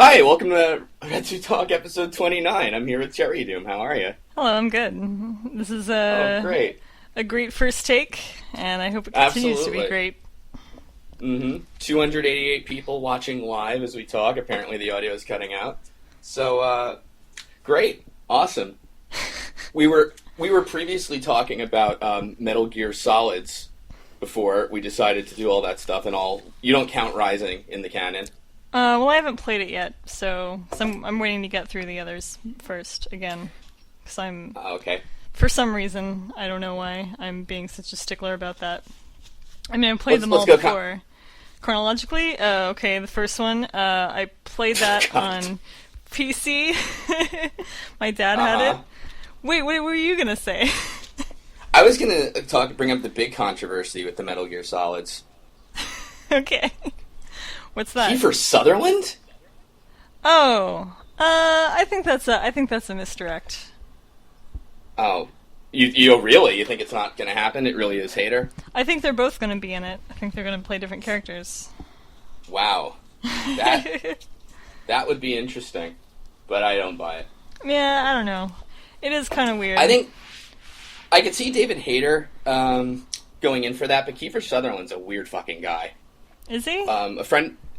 Hi, welcome to Retsutalk episode 29. I'm here with Cherry Doom. How are you? Hello, I'm good. This is Oh, great. a great first take, and I hope it continues to be Absolutely. great. 288 people watching live as we talk. Apparently the audio is cutting out. So, great. Awesome. We were previously talking about Metal Gear Solids before we decided to do all that stuff and all. You don't count Rising in the canon. Well, I haven't played it yet, so I'm waiting to get through the others first again, because Okay. for some reason, I don't know why, I'm being such a stickler about that. I mean, I played them Let's all go before. Chronologically, okay, the first one, I played that God. on PC. My dad had it. Wait, what were you gonna say? I was gonna bring up the big controversy with the Metal Gear Solids. Okay. What's that? Kiefer Sutherland? Oh, I think that's a misdirect. Oh, you really? You think it's not going to happen? It really is Hater? I think they're both going to be in it. I think they're going to play different characters. Wow, that would be interesting, but I don't buy it. Yeah, I don't know. It is kind of weird. I think I could see David Hayter going in for that, but Kiefer Sutherland's a weird fucking guy. Is he?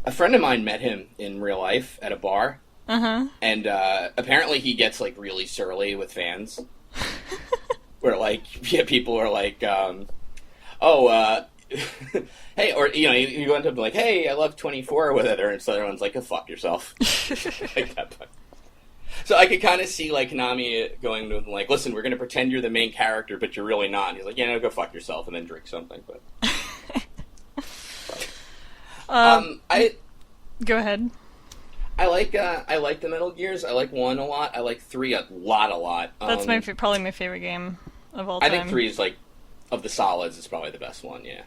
A friend of mine met him in real life at a bar, and apparently he gets like really surly with fans. Where like people are like, hey, or you go into like, hey, I love 24 with it, or and Sutherland's like, go fuck yourself, like that. So I could kind of see like Konami going to him like, listen, we're going to pretend you're the main character, but you're really not. And he's like, yeah, no, go fuck yourself, and then drink something. But Go ahead. I like the Metal Gears. I like 1 a lot. I like 3 a lot. That's probably my favorite game of all time. I think 3 is like of the solids is probably the best one. Yeah.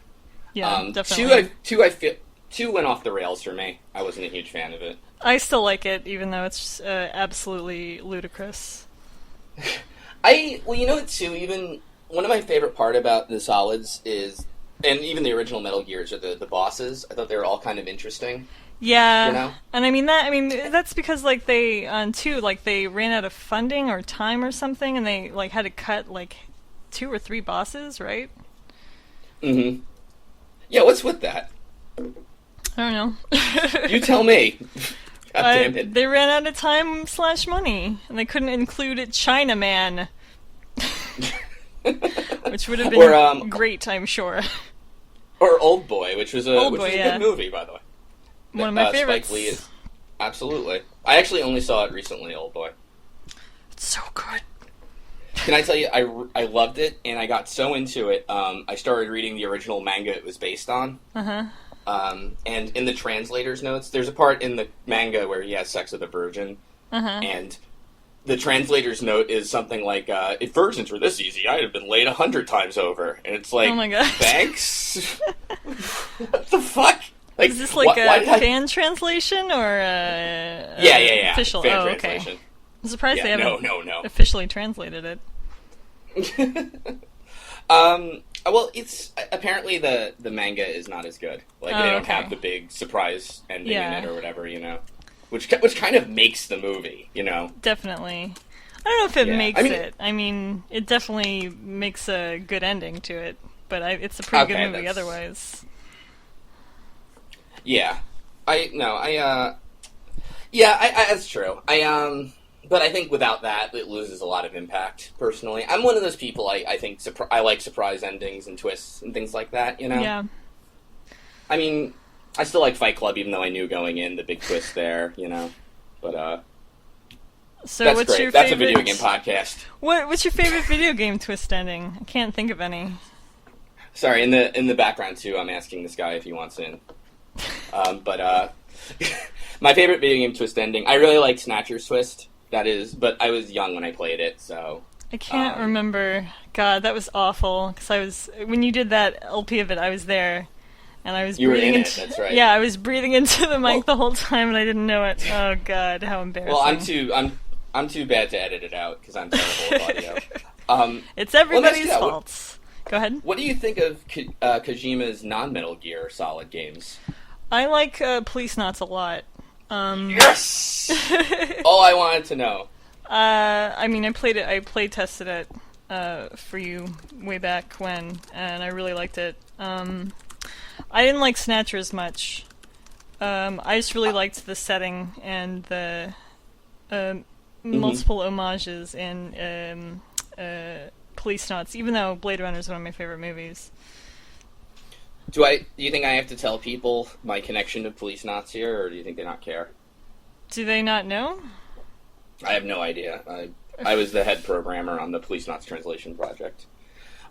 Yeah, definitely. 2 went off the rails for me. I wasn't a huge fan of it. I still like it, even though it's absolutely ludicrous. What too? Even one of my favorite part about the solids is, and even the original Metal Gears are the bosses. I thought they were all kind of interesting. Yeah, you know? And that's because like they on 2 like they ran out of funding or time or something, and they like had to cut like 2 or 3 bosses, right? Mm-hmm. Yeah, what's with that? I don't know. You tell me. God damn it. They ran out of time/money, and they couldn't include a Chinaman, which would have been great, I'm sure. Or Old Boy, which was a yeah. good movie, by the way. One of my favorites. Spike Lee is absolutely. I actually only saw it recently, Old Boy. It's so good. Can I tell you, I loved it, and I got so into it. I started reading the original manga it was based on. And in the translator's notes, there's a part in the manga where he has sex with a virgin, and the translator's note is something like, if virgins were this easy, I'd have been laid 100 times over. And it's like, oh my God. Thanks? What the fuck? Like, is this like a fan translation or yeah. official? Fan okay. translation. I'm surprised they haven't officially translated it. Well, it's apparently the manga is not as good. Like they don't have the big surprise ending in it or whatever, which kind of makes the movie, Definitely. I don't know if it makes it. I mean, it definitely makes a good ending to it, but it's a pretty good movie otherwise. Yeah, that's true. But I think without that, it loses a lot of impact. Personally, I'm one of those people. I think I like surprise endings and twists and things like that. Yeah. I mean, I still like Fight Club, even though I knew going in the big twist there. But so that's what's great. your That's favorite... a video game podcast. What's your favorite video game twist ending? I can't think of any. Sorry, in the background too, I'm asking this guy if he wants in. But my favorite video game twist ending, I really like Snatcher's twist. That is, but I was young when I played it, so I can't remember. God, that was awful. Because when you did that LP of it, I was there, and I was breathing into it. That's right. Yeah, I was breathing into the mic the whole time, and I didn't know it. Oh God, how embarrassing. Well, I'm too bad to edit it out because I'm terrible with audio. It's everybody's fault. Go ahead. What do you think of Kojima's non-Metal Gear Solid games? I like Police Knots a lot. Yes! All I wanted to know. I mean, I play tested it for you way back when, and I really liked it. I didn't like Snatcher as much. I just really liked the setting and the multiple homages in Police Knots, even though Blade Runner is one of my favorite movies. Do you think I have to tell people my connection to Police Knots here, or do you think they not care? Do they not know? I have no idea. I was the head programmer on the Police Knots translation project.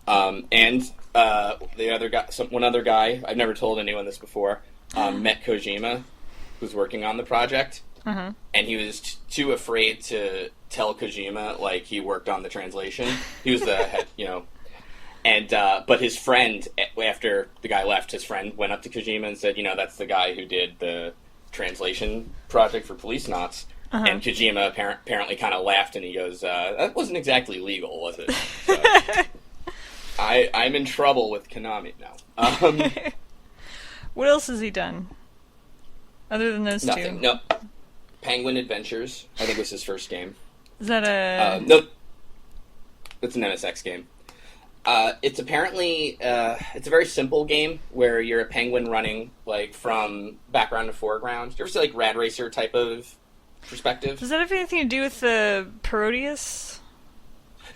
And the other guy, one other guy, I've never told anyone this before, met Kojima, who's working on the project, and he was too afraid to tell Kojima, like, he worked on the translation. He was the head, and, but his friend, after the guy left, his friend went up to Kojima and said, that's the guy who did the translation project for Police Knots. And Kojima apparently kind of laughed, and he goes, that wasn't exactly legal, was it? So, I'm in trouble with Konami now. What else has he done? Other than those nothing. two? No. Penguin Adventures, I think was his first game. Is that a... No. It's an MSX game. It's apparently, it's a very simple game where you're a penguin running, like, from background to foreground. Do you ever see, like, Rad Racer type of perspective? Does that have anything to do with the Parodius?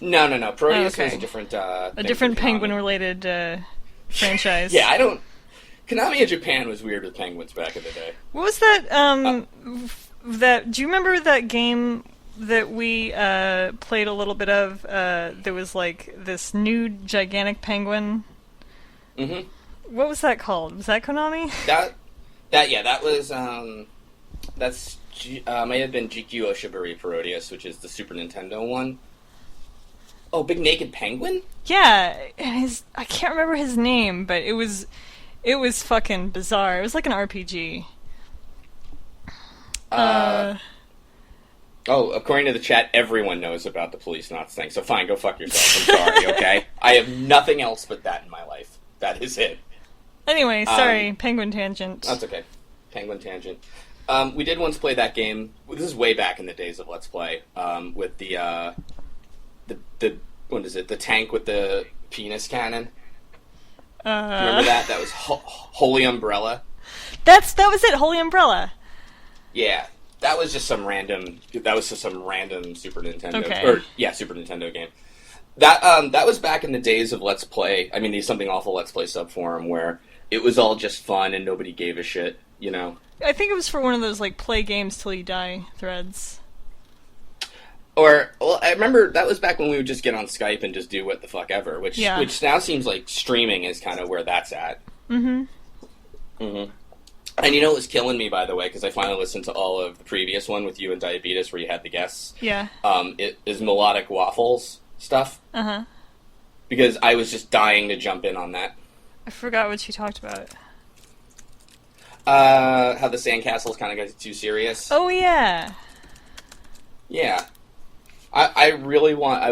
No. Parodius was a different, a different penguin-related, franchise. Yeah, Konami in Japan was weird with penguins back in the day. What was that, do you remember that game that we played a little bit of? There was like this new gigantic penguin. Mm-hmm. What was that called? Was that Konami? That was that's might have been GQ Oshibari Parodius, which is the Super Nintendo one. Oh, Big Naked Penguin? Yeah, and I can't remember his name, but it was fucking bizarre. It was like an RPG. Oh, according to the chat, everyone knows about the Police Knots thing, so fine, go fuck yourself. I'm sorry, okay? I have nothing else but that in my life. That is it. Anyway, sorry, Penguin Tangent. That's okay. Penguin Tangent. We did once play that game. This is way back in the days of Let's Play, with the what is it? The tank with the penis cannon. Remember that? That was Holy Umbrella. That was it, Holy Umbrella. Yeah. That was just some random Super Nintendo, Super Nintendo game. That was back in the days of Let's Play. I mean, the Something Awful Let's Play subforum where it was all just fun and nobody gave a shit, I think it was for one of those, like, play games till you die threads. Or, well, I remember that was back when we would just get on Skype and just do what the fuck ever, which now seems like streaming is kind of where that's at. Mm-hmm. Mm-hmm. And it was killing me, by the way, because I finally listened to all of the previous one with you and Diabetes where you had the guests. Yeah. It is Melodic Waffles stuff. Uh-huh. Because I was just dying to jump in on that. I forgot what you talked about. How the sandcastles kind of got too serious. Oh, yeah. Yeah. I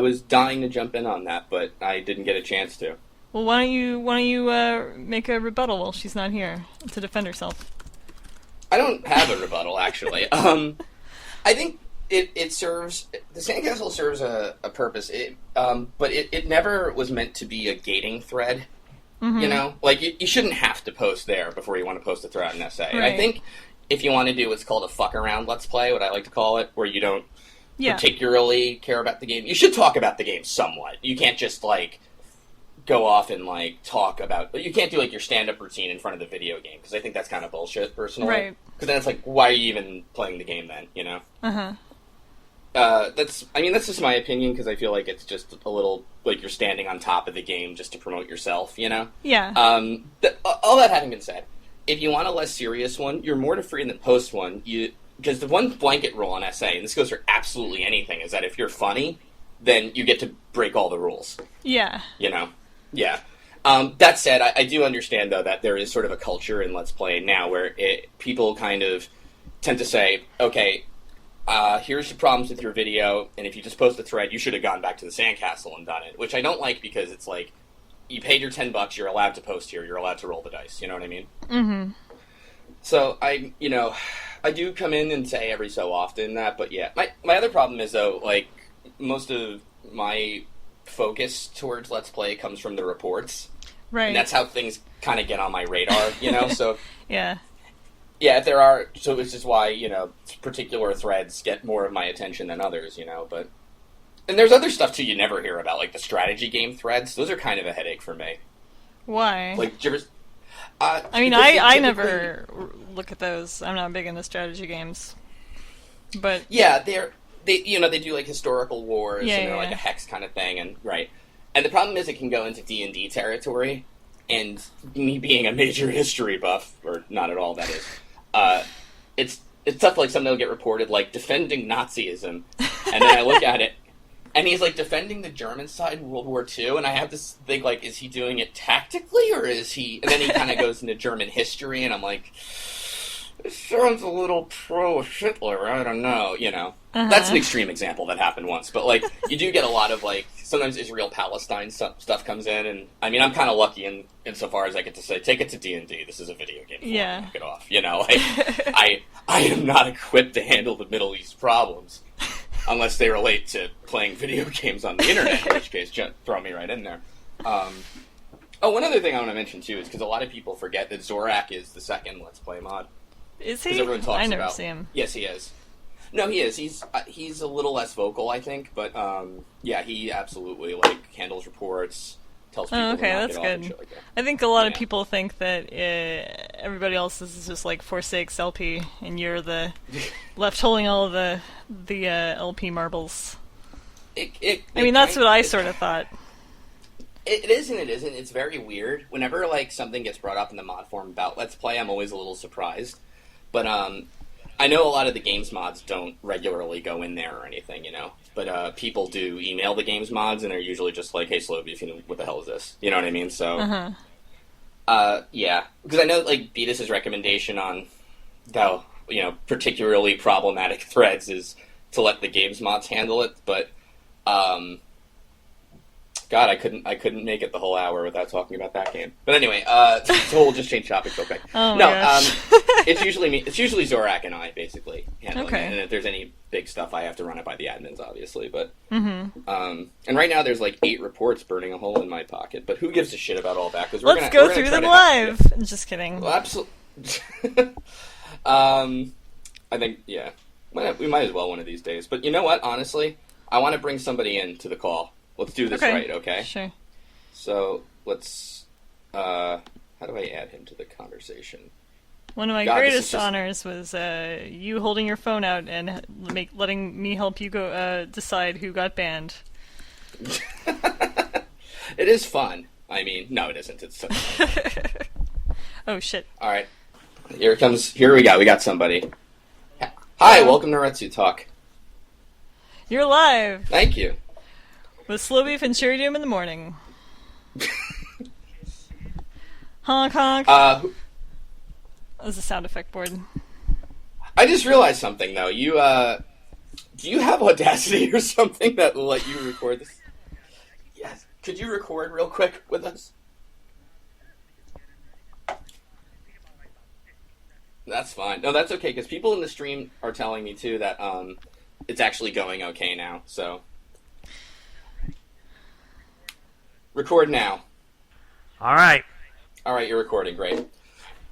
was dying to jump in on that, but I didn't get a chance to. Well, why don't you make a rebuttal while she's not here to defend herself? I don't have a rebuttal, actually. I think it serves... The sandcastle serves a purpose, but it never was meant to be a gating thread, Like, you shouldn't have to post there before you want to post a thread in an essay. Right. I think if you want to do what's called a fuck-around Let's Play, what I like to call it, where you don't particularly care about the game, you should talk about the game somewhat. You can't just, like... go off and, like, talk about... You can't do, like, your stand-up routine in front of the video game, because I think that's kind of bullshit, personally. Right. Because then it's like, why are you even playing the game then, Uh-huh. That's just my opinion, because I feel like it's just a little, like, you're standing on top of the game just to promote yourself, Yeah. All that having been said, if you want a less serious one, you're more to free than post one, because the one blanket rule on SA, and this goes for absolutely anything, is that if you're funny, then you get to break all the rules. Yeah. Yeah. That said, I do understand, though, that there is sort of a culture in Let's Play now where people kind of tend to say, okay, here's the problems with your video, and if you just post a thread, you should have gone back to the sandcastle and done it, which I don't like because it's like, you paid your $10, you're allowed to post here, you're allowed to roll the dice, you know what I mean? Mm-hmm. So, I do come in and say every so often that, but yeah. My other problem is, though, like, most of my focus towards Let's Play comes from the reports. Right. And that's how things kind of get on my radar, you know? So, yeah. Yeah, if there are, so this is why, particular threads get more of my attention than others, but... And there's other stuff, too, you never hear about, like the strategy game threads. Those are kind of a headache for me. Why? Like, I never look at those. I'm not big into strategy games. But... Yeah, they do, like, historical wars, and they're like a hex kind of thing, and, right. And the problem is it can go into D&D territory, and me being a major history buff, or not at all, that is, it's tough, like, something will get reported, like, defending Nazism, and then I look at it, and he's, like, defending the German side in World War II, and I have to think, like, is he doing it tactically, or is he... And then he kind of goes into German history, and I'm like, this sounds a little pro-Hitler, I don't know, That's an extreme example that happened once, but, like, you do get a lot of, like, sometimes Israel-Palestine stuff comes in, and, I mean, I'm kind of lucky insofar as I get to say, take it to D&D, this is a video game, knock it off, like, I am not equipped to handle the Middle East problems. Unless they relate to playing video games on the internet, in which case, throw me right in there. One other thing I want to mention, too, is because a lot of people forget that Zorak is the second Let's Play mod. Is he? Everyone talks I never see him. Yes, he is. No, he is. He's a little less vocal, I think, but, yeah, he absolutely, like, handles reports, tells people to knock that's it good. off and shit like that. I think a lot of people think that everybody else is just like Forsakes LP, and you're the left holding all of the LP marbles. That's what I sort of thought. It is and it isn't. It's very weird. Whenever, like, something gets brought up in the mod forum about Let's Play, I'm always a little surprised. But, I know a lot of the games mods don't regularly go in there or anything, But people do email the games mods, and they're usually just like, hey, slowbeef, what the hell is this? You know what I mean? So, yeah. Because I know, like, Beatus' recommendation on how, particularly problematic threads is to let the games mods handle it, but, God, I couldn't make it the whole hour without talking about that game. But anyway, so we'll just change topics real quick. Oh my gosh. It's usually me. It's usually Zorak and I, basically, handling it. Okay. And if there's any big stuff, I have to run it by the admins, obviously. But and right now there's like 8 reports burning a hole in my pocket. But who gives a shit about all that? Because Let's go through them live. Just kidding. Well, absolutely. I think we might as well one of these days. But you know what? Honestly, I want to bring somebody in to the call. Let's do this right, okay? Sure. So, let's, how do I add him to the conversation? One of my greatest honors was you holding your phone out and letting me help you go decide who got banned. It is fun. I mean, no, it isn't. It's so fun. Oh, shit. Alright. Here we go. We got somebody. Hi, welcome to Retsutalk. You're live. Thank you. With slowbeef and cherry doom in the morning. Honk honk. That was a sound effect board. I just realized something, though. You, do you have Audacity or something that will let you record this? Yes. Could you record real quick with us? That's fine. No, that's okay, because people in the stream are telling me, too, that, it's actually going okay now, so... Record now. Alright. Alright, you're recording. Great.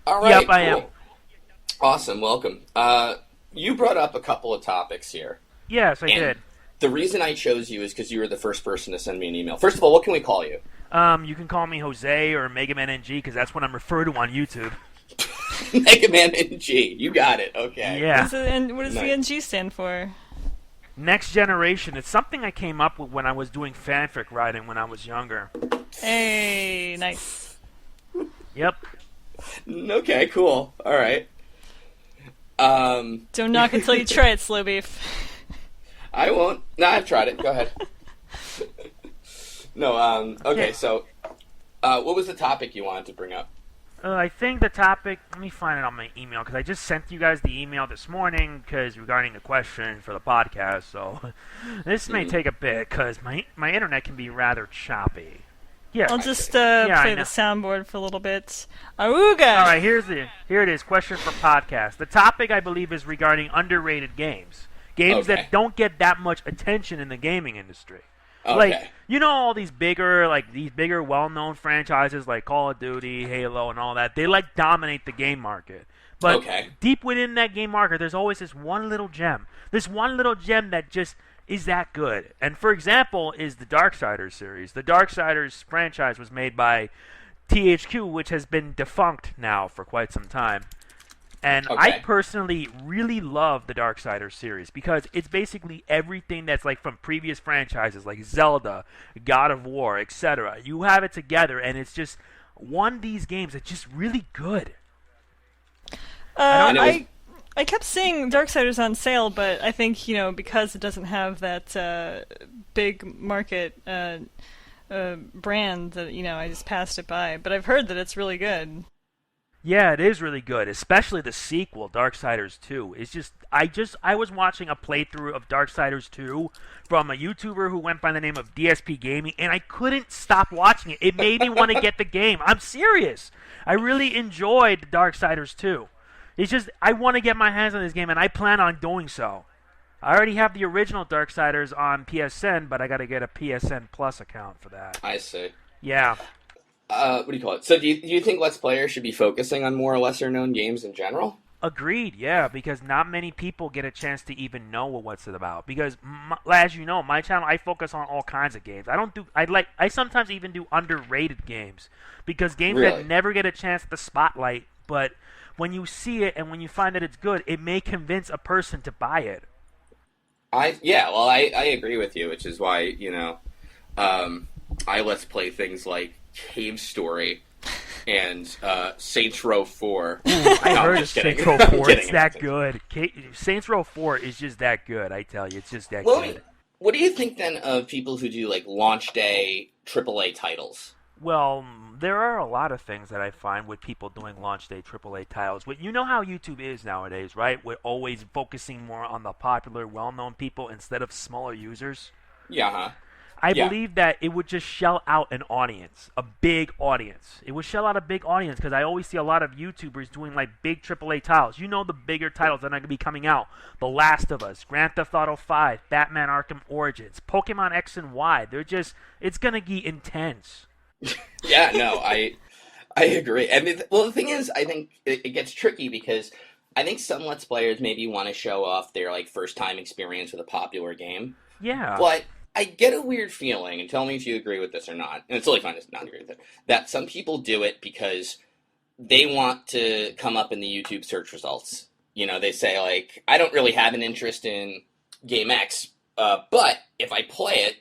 Alright, yep, I am. Awesome, welcome. You brought up a couple of topics here. Yes, I did. The reason I chose you is because you were the first person to send me an email. First of all, what can we call you? You can call me Jose or Mega Man NG, because that's what I'm referred to on YouTube. Mega Man NG. You got it. Okay. Yeah. What does the NG stand for? Next Generation. It's something I came up with when I was doing fanfic writing when I was younger. Hey, nice. Yep. Okay, cool. All right. Don't knock until you try it, slowbeef. I won't. No, I've tried it. Go ahead. No, okay, yeah. So, what was the topic you wanted to bring up? I think the topic, let me find it on my email, because I just sent you guys the email this morning, because regarding the question for the podcast, so this may take a bit, because my internet can be rather choppy. Yeah. I'll just Yeah, play the soundboard for a little bit. Auga! All right, here it is. Question for podcast. The topic, I believe, is regarding underrated games. Games that don't get that much attention in the gaming industry. Okay. Like, you know, all these bigger, well-known franchises like Call of Duty, Halo, and all that, they, like, dominate the game market. But deep within that game market, there's always this one little gem. This one little gem that just is that good. And, for example, is the Darksiders series. The Darksiders franchise was made by THQ, which has been defunct now for quite some time. And I personally really love the Darksiders series because it's basically everything that's like from previous franchises like Zelda, God of War, etc. You have it together, and it's just one of these games that's just really good. I kept seeing Darksiders on sale, but I think, you know, because it doesn't have that big market brand, that, you know, I just passed it by. But I've heard that it's really good. Yeah, it is really good, especially the sequel, Darksiders 2. It's just I was watching a playthrough of Darksiders 2 from a YouTuber who went by the name of DSP Gaming, and I couldn't stop watching it. It made me want to get the game. I'm serious. I really enjoyed Darksiders 2. It's just I want to get my hands on this game, and I plan on doing so. I already have the original Darksiders on PSN, but I got to get a PSN Plus account for that. I see. Yeah. What do you call it? So do you think Let's Players should be focusing on more lesser-known games in general? Agreed, yeah, because not many people get a chance to even know what's it about. Because, as you know, my channel, I focus on all kinds of games. I sometimes even do underrated games. Because games that never get a chance at the spotlight, but when you see it and when you find that it's good, it may convince a person to buy it. I agree with you, which is why, you know, I Let's Play things like Cave Story and Saints Row 4. I heard of Saints Row 4. It's that good. Saints Row 4 is just that good, I tell you. It's just that good. What do you think, then, of people who do, like, launch day AAA titles? Well, there are a lot of things that I find with people doing launch day AAA titles. You know how YouTube is nowadays, right? We're always focusing more on the popular, well-known people instead of smaller users. Yeah, I believe that it would just shell out an audience, a big audience. It would shell out a big audience because I always see a lot of YouTubers doing like big AAA titles. You know the bigger titles that are going to be coming out. The Last of Us, Grand Theft Auto 5, Batman Arkham Origins, Pokemon X and Y. It's going to be intense. Yeah, no, I agree. I mean, well, the thing is, I think it gets tricky because I think some Let's Players maybe want to show off their like first time experience with a popular game. Yeah. But I get a weird feeling, and tell me if you agree with this or not, and it's totally fine to not agree with it, that some people do it because they want to come up in the YouTube search results. You know, they say, like, I don't really have an interest in Game X, but if I play it,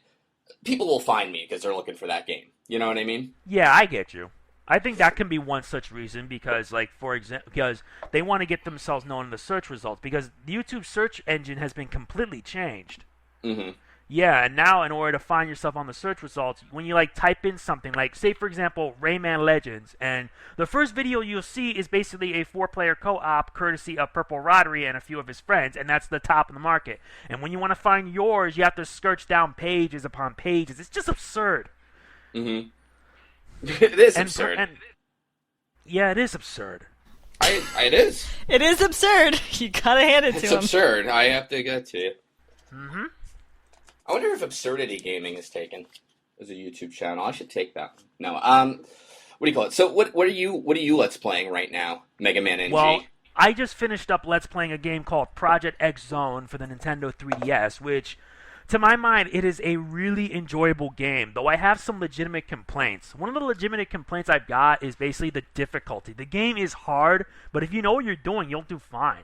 people will find me because they're looking for that game. You know what I mean? Yeah, I get you. I think that can be one such reason because, like, for example, because they want to get themselves known in the search results because the YouTube search engine has been completely changed. Mm-hmm. Yeah, and now in order to find yourself on the search results, when you like type in something like, say for example, Rayman Legends, and the first video you'll see is basically a 4-player co-op courtesy of Purple Roddery and a few of his friends, and that's the top of the market. And when you want to find yours, you have to search down pages upon pages. It's just absurd. Mm-hmm. It is absurd. Yeah, it is absurd. It is. It is absurd. You gotta hand it to him. It's absurd. I have to get to you. Mm-hmm. I wonder if Absurdity Gaming is taken as a YouTube channel. I should take that. No. What do you call it? So what are you Let's Playing right now, Mega Man NG? Well, I just finished up Let's Playing a game called Project X Zone for the Nintendo 3DS, which, to my mind, it is a really enjoyable game, though I have some legitimate complaints. One of the legitimate complaints I've got is basically the difficulty. The game is hard, but if you know what you're doing, you'll do fine.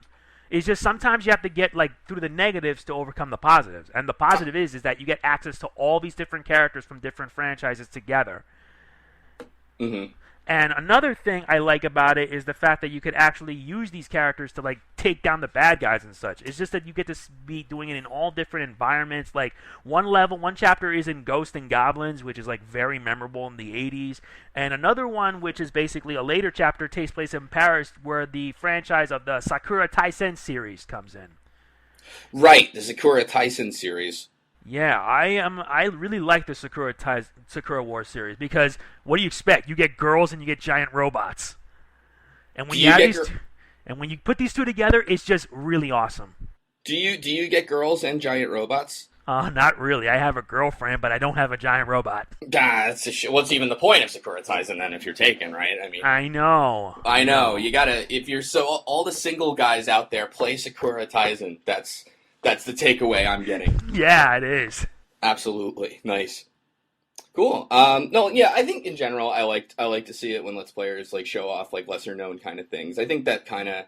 It's just sometimes you have to get like through the negatives to overcome the positives. And the positive is that you get access to all these different characters from different franchises together. Mm-hmm. And another thing I like about it is the fact that you could actually use these characters to like take down the bad guys and such. It's just that you get to be doing it in all different environments. Like one chapter is in Ghosts and Goblins, which is like very memorable in the 80s. And another one, which is basically a later chapter, takes place in Paris, where the franchise of the Sakura Taisen series comes in. Right, the Sakura Taisen series. Yeah, I really like the Sakura Wars series because what do you expect? You get girls and you get giant robots, and when and when you put these two together, it's just really awesome. Do you get girls and giant robots? Not really. I have a girlfriend, but I don't have a giant robot. What's even the point of Sakuratizing then if you're taken, right? I mean, I know. You gotta, if you're all the single guys out there play Sakuratizing. That's the takeaway I'm getting. Yeah, it is. Absolutely. Nice. Cool. No, yeah, I think in general I like to see it when Let's Players like show off like lesser known kind of things. I think that kind of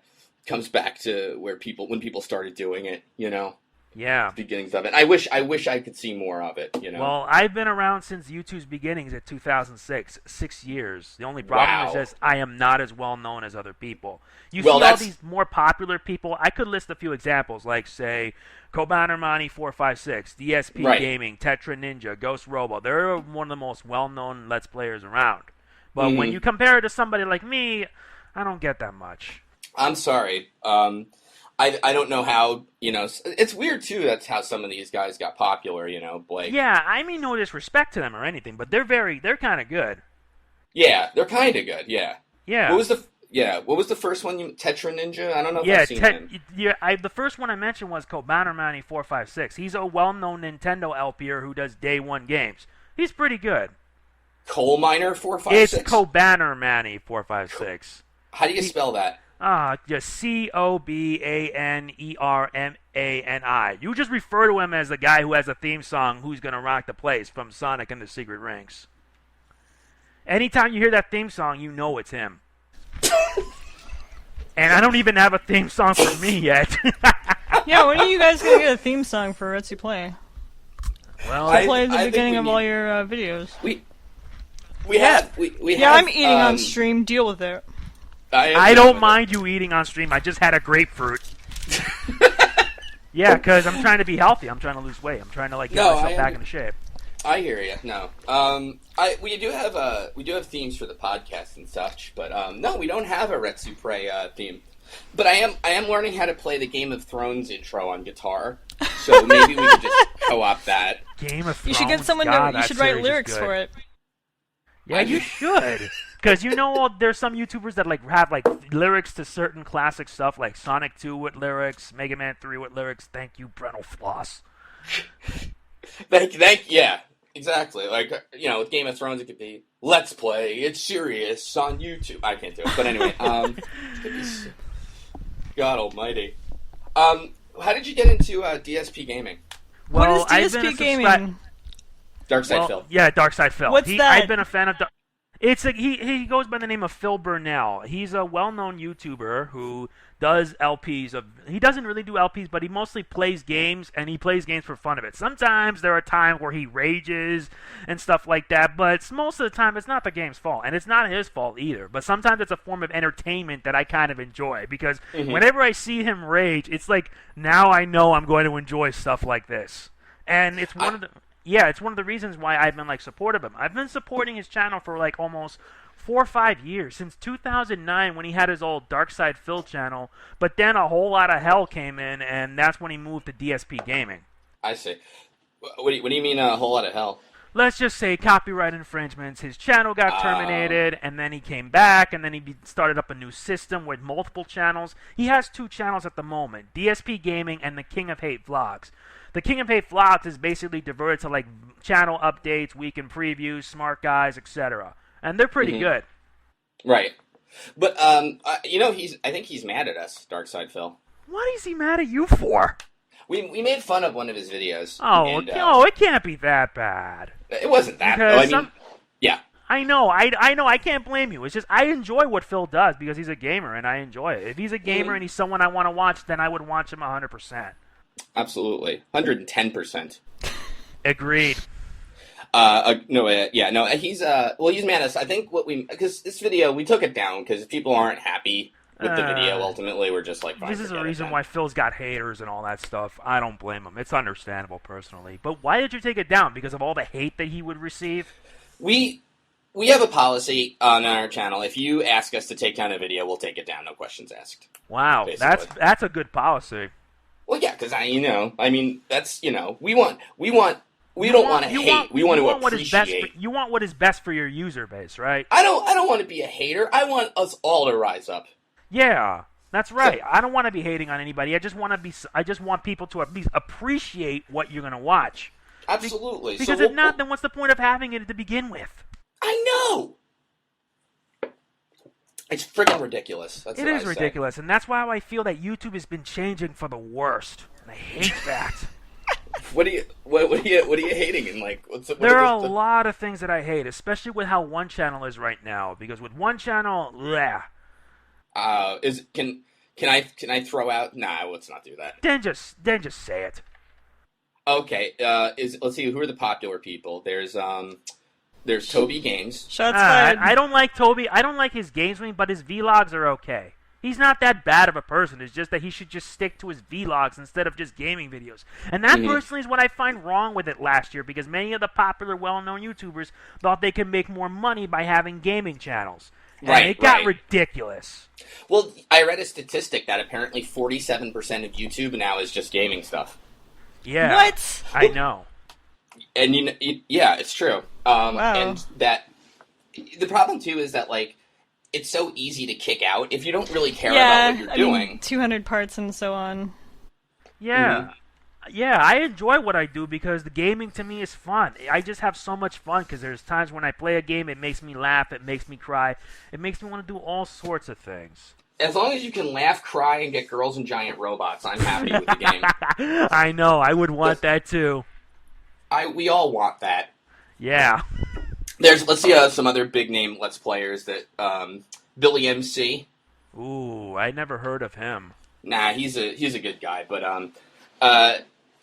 comes back to when people started doing it, you know. Yeah. Beginnings of it. I wish I could see more of it, you know. Well, I've been around since YouTube's beginnings at 2006, 6 years. The only problem is just I am not as well known as other people. You see all these more popular people. I could list a few examples, like say Kobanermani 456, DSP Gaming, Tetra Ninja, Ghost Robo. They're one of the most well-known Let's Players around. But when you compare it to somebody like me, I don't get that much. I'm sorry. I don't know how, you know, it's weird, too, that's how some of these guys got popular, you know, Blake. Yeah, I mean no disrespect to them or anything, but they're kind of good. Yeah, they're kind of good, yeah. Yeah. What was the first one? Tetra Ninja? I don't know if I've seen him. Yeah, the first one I mentioned was Kobanermani 456. He's a well-known Nintendo LPer who does day one games. He's pretty good. Coal Miner 456? It's Kobanermani 456. How do you spell that? Just Cobanermani. You just refer to him as the guy who has a theme song, Who's Gonna Rock the Place, from Sonic and the Secret Rings. Anytime you hear that theme song, you know it's him. And I don't even have a theme song for me yet. Yeah, when are you guys gonna get a theme song for Retsu Play? Well, I play at the beginning of all your videos. We have. I'm eating on stream. Deal with it. I don't mind you eating on stream. I just had a grapefruit. Yeah, because I'm trying to be healthy. I'm trying to lose weight. I'm trying to get myself back into shape. I hear you. No, we do have themes for the podcast and such, but no, we don't have a Retsu Prey theme. But I am learning how to play the Game of Thrones intro on guitar, so maybe we could just co-op that. Game of Thrones. You should get someone you should write lyrics for it. Yeah, you should. Because there's some YouTubers that have lyrics to certain classic stuff, like Sonic 2 with lyrics, Mega Man 3 with lyrics. Thank you, Brental Floss. Yeah, exactly. With Game of Thrones, it could be Let's Play. It's serious on YouTube. I can't do it, but anyway. God Almighty. How did you get into DSP gaming? Well, what is DSP gaming? Darkside Phil. Yeah, Darkside Phil. What's that? I've been a fan of. He goes by the name of Phil Burnell. He's a well-known YouTuber who does LPs. He doesn't really do LPs, but he mostly plays games, and he plays games for fun of it. Sometimes there are times where he rages and stuff like that, but most of the time it's not the game's fault, and it's not his fault either. But sometimes it's a form of entertainment that I kind of enjoy, because whenever I see him rage, it's like, now I know I'm going to enjoy stuff like this. And it's one of the... Yeah, it's one of the reasons why I've been supportive of him. I've been supporting his channel for almost 4 or 5 years, since 2009 when he had his old Darkside Phil channel. But then a whole lot of hell came in, and that's when he moved to DSP Gaming. I see. What do you mean a whole lot of hell? Let's just say copyright infringements. His channel got terminated, and then he came back, and then he started up a new system with multiple channels. He has 2 channels at the moment, DSP Gaming and the King of Hate Vlogs. The King of Hate Vlogs is basically diverted to channel updates, weekend previews, smart guys, etc. And they're pretty good. Right. But I think he's mad at us, Darkside Phil. What is he mad at you for? We made fun of one of his videos. It can't be that bad. It wasn't that bad. Yeah. I know. I can't blame you. It's just I enjoy what Phil does because he's a gamer and I enjoy it. If he's a gamer and he's someone I want to watch, then I would watch him 100%. Absolutely. 110%. Agreed. He's mad at us. I think because this video, we took it down because people aren't happy with the video. Ultimately, we're just fine. This is a reason why Phil's got haters and all that stuff. I don't blame him. It's understandable, personally. But why did you take it down? Because of all the hate that he would receive? We have a policy on our channel. If you ask us to take down a video, we'll take it down. No questions asked. Wow, basically. That's a good policy. Well, yeah, because that's we don't want to hate. We want to appreciate. You want what is best for your user base, right? I don't want to be a hater. I want us all to rise up. Yeah, that's right. I don't want to be hating on anybody. I just want people to at least appreciate what you're gonna watch. Absolutely. Because if not, then what's the point of having it to begin with? I know. It's freaking ridiculous. It is ridiculous, and that's why I feel that YouTube has been changing for the worst. And I hate that. What are you hating? And there are a lot of things that I hate, especially with how One Channel is right now. Because with One Channel, bleh. Can I throw out? Nah, let's not do that. Then just say it. Okay. Let's see. Who are the popular people? There's Toby Games. Shots fired. I don't like Toby. I don't like his games, but his vlogs are okay. He's not that bad of a person. It's just that he should just stick to his vlogs instead of just gaming videos. And that personally is what I find wrong with it last year, because many of the popular, well-known YouTubers thought they could make more money by having gaming channels. And it got ridiculous. Well, I read a statistic that apparently 47% of YouTube now is just gaming stuff. Yeah. What? I know. And yeah, it's true. Wow. And that the problem too is that it's so easy to kick out if you don't really care about what you're doing. 200 parts and so on. Yeah. Yeah, I enjoy what I do because the gaming to me is fun. I just have so much fun because there's times when I play a game, it makes me laugh, it makes me cry, it makes me want to do all sorts of things. As long as you can laugh, cry, and get girls and giant robots, I'm happy with the game. I know, I would want that too. We all want that. Yeah. Let's see some other big name Let's Players that Billy MC. Ooh, I never heard of him. Nah, he's a good guy, but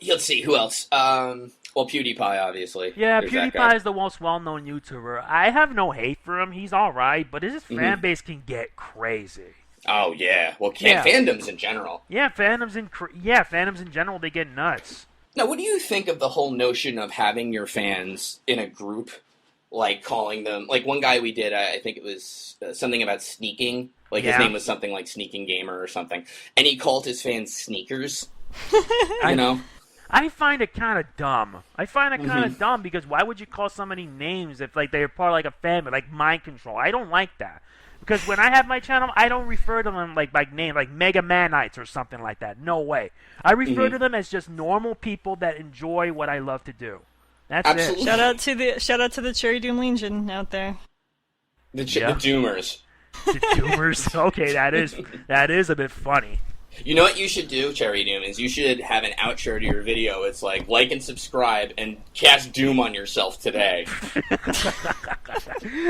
let's see who else. Well, PewDiePie, obviously. Yeah, PewDiePie is the most well-known YouTuber. I have no hate for him. He's all right, but his fan base can get crazy. Oh yeah, well, fandoms in general. Yeah, fandoms in general, they get nuts. Now, what do you think of the whole notion of having your fans in a group, calling them, one guy we did, I think it was something about sneaking, his name was something like Sneaking Gamer or something, and he called his fans sneakers, I find it kind of dumb. Dumb because why would you call somebody names if they're part of a family, like mind control? I don't like that. Because when I have my channel, I don't refer to them by name, like Mega Manites or something like that. No way. I refer to them as just normal people that enjoy what I love to do. That's Absolutely. it. Shout out to the Cherry Doom Legion out there. The Doomers. The Doomers. Okay, that is a bit funny. You know what you should do, Cherry Doom, is you should have an outro to your video. It's like and subscribe and cast Doom on yourself today.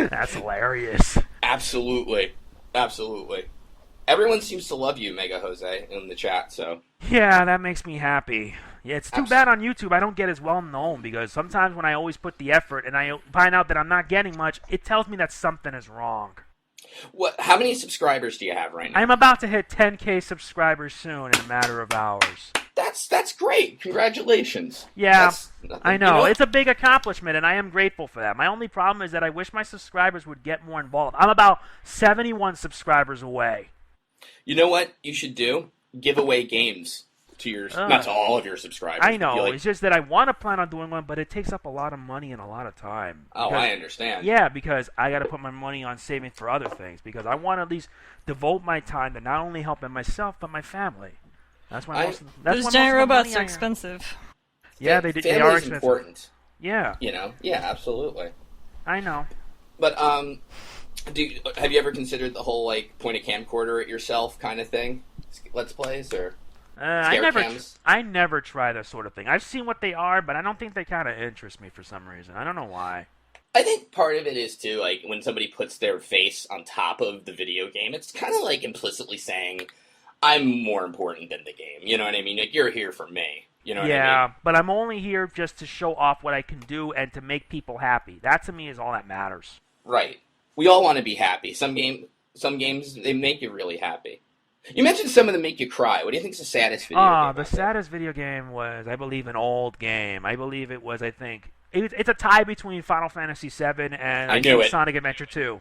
That's hilarious. Absolutely. Everyone seems to love you, Mega Jose, in the chat, so. Yeah, that makes me happy. Yeah, it's too bad on YouTube I don't get as well known, because sometimes when I always put the effort and I find out that I'm not getting much, it tells me that something is wrong. How many subscribers do you have right now? I'm about to hit 10K subscribers soon in a matter of hours. That's great. Congratulations. Yeah, I know. It's a big accomplishment, and I am grateful for that. My only problem is that I wish my subscribers would get more involved. I'm about 71 subscribers away. You know what you should do? Give away games to your, not to all of your subscribers. I know. It's just that I want to plan on doing one, but it takes up a lot of money and a lot of time. Oh, I understand. Yeah, because I got to put my money on saving for other things, because I want to at least devote my time to not only helping myself, but my family. That's why those giant robots are expensive. Yeah, they are expensive. Important. Yeah. Yeah, absolutely. I know. But have you ever considered the whole point a camcorder at yourself kind of thing? Let's plays or I never try that sort of thing. I've seen what they are, but I don't think they kind of interest me for some reason. I don't know why. I think part of it is too when somebody puts their face on top of the video game, it's kind of implicitly saying, I'm more important than the game. You know what I mean? You're here for me. You know what I mean? Yeah, but I'm only here just to show off what I can do and to make people happy. That to me is all that matters. Right. We all want to be happy. Some games they make you really happy. You mentioned some of them make you cry. What do you think is the saddest video game? The saddest video game was, I believe, an old game. I believe it was, it's a tie between Final Fantasy VII and Sonic Adventure 2.